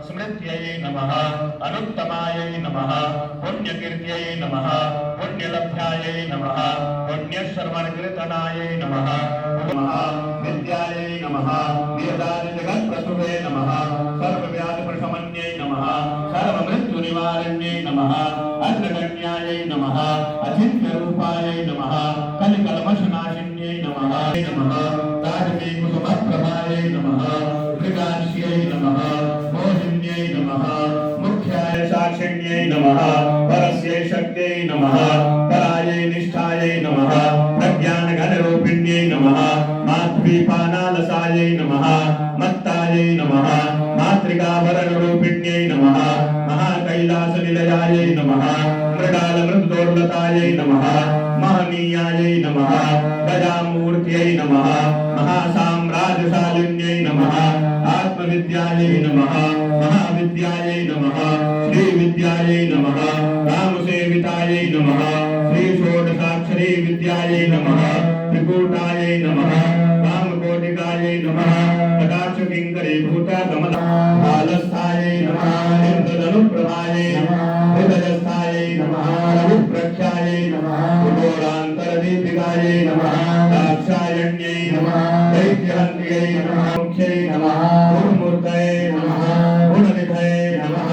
स्मृत्यै नमः अनुत्तमायै नमः पुण्यकीर्त्यै नमः पुण्यलभ्यायै नमः पुण्यश्रवणकीर्तनायै नमः विद्यायै नमः वेदादिजगत्प्रसूते नमः सर्वव्याधिप्रशमन्यै नमः सर्वमृत्युनिवारण्यै नमः अग्रगण्यायै नमः अचिन्त्यरूपायै नमः कलिकल्मषनाशिन्यै नमः तारवीकुसुमप्रभायै नमः मृगाक्ष्यै नमः मोहिन्यै नमः मुख्याय साक्षिण्यै नमः परस्यै शक्त्यै नमः परायै निष्ठायै नमः प्रज्ञानघनरूपिण्यै नमः माध्वीपानालसायै नमः मत्तायै नमः मातृकाभरणरूपिण्यै नमः महाकैलासनिलयायै नमः मृगालमृतदोर्लतायै नमः महनीयायै नमः गजामूर्त्यै नमः महासाम्राज्यशालिन्यै नमः आत्मविद्यायै नमः महाविद्यायै नमः श्रीविद्यायै नमः रामसेवितायै नमः श्रीषोडशाक्षरी विद्यायै नमः त्रिकूटायै नमः कामकोटिकायै नमः कटाक्षकिङ्करीभूतकमलालस्थायै नमः इन्द्रधनुप्रभायै नमः हृदयस्थायै नमः रविप्रख्यायै नमः घोरान्तरदीपिकायै नमः दाक्षायण्यै नमः दैत्यहन्त्यै नमः मुख्यै नमः गुरुमूर्तये नमः गुणनिधये नमः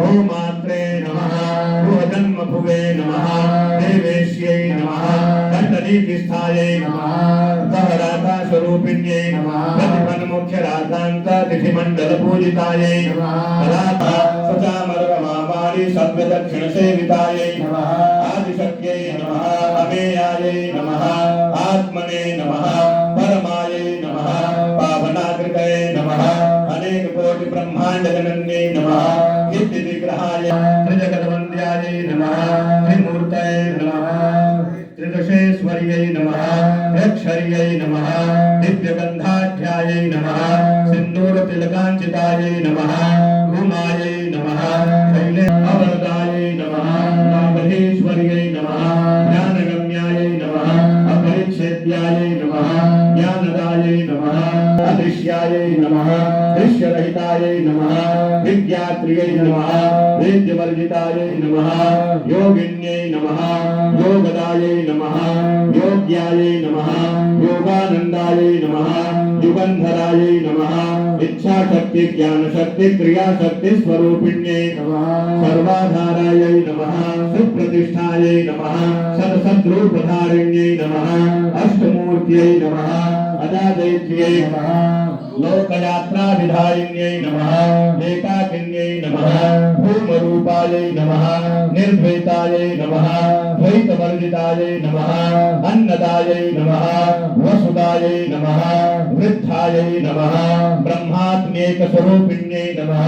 भूमात्रे नमः भुवजन्मभुवे नमः देवेश्यै नमः दण्डनीतिस्थायै नमः स्वरूपिण्यै नमः प्रतिपन्मुख्यरातान्त तिथिमण्डलपूजितायै नमः सचामरमावाणि सद्वदक्षिणसेवितायै नमः आदिशक्त्यै नमः अमेयायै नमः आत्मने नमः परमायै नमः पावनाकृतये नमः अनेककोटिब्रह्माण्डजनन्यै नमः नित्यविग्रहाय त्रिजगद्वन्द्यायै नमः त्रिमूर्तये नमः त्रिदशेश्वर्यै नमः अक्षर्यै नमः दिव्यगन्धाढ्यायै नमः सिन्दूरतिलकाञ्चितायै नमः उमायै नमः शैले अवरदायै नमः नागधीश्वर्यै नमः ज्ञानगम्यायै नमः अपरिच्छेद्यायै नमः ज्ञानदायै नमः अदृश्यायै नमः दृश्यरहितायै नमः विद्यात्रियै नमः वेद्यवर्जितायै नमः योगिन्यै नमः योगदायै नमः योग्यायै नमः योगानन्दायै नमः युगन्धरायै नमः इच्छाशक्ति ज्ञानशक्ति क्रियाशक्ति स्वरूपिण्यै नमः सर्वाधारायै नमः सुप्रतिष्ठायै नमः सदसद्रूपधारिण्यै नमः अष्टमूर्त्यै नमः अजादैत्यै नमः लोकयात्राविधायिन्यै नमः एकाकिन्यै नमः भूमरूपायै नमः निर्द्वैतायै नमः द्वैतवर्जितायै नमः अन्नदायै नमः वसुदायै नमः वृद्धायै नमः ब्रह्मात्मेकस्वरूपिण्यै नमः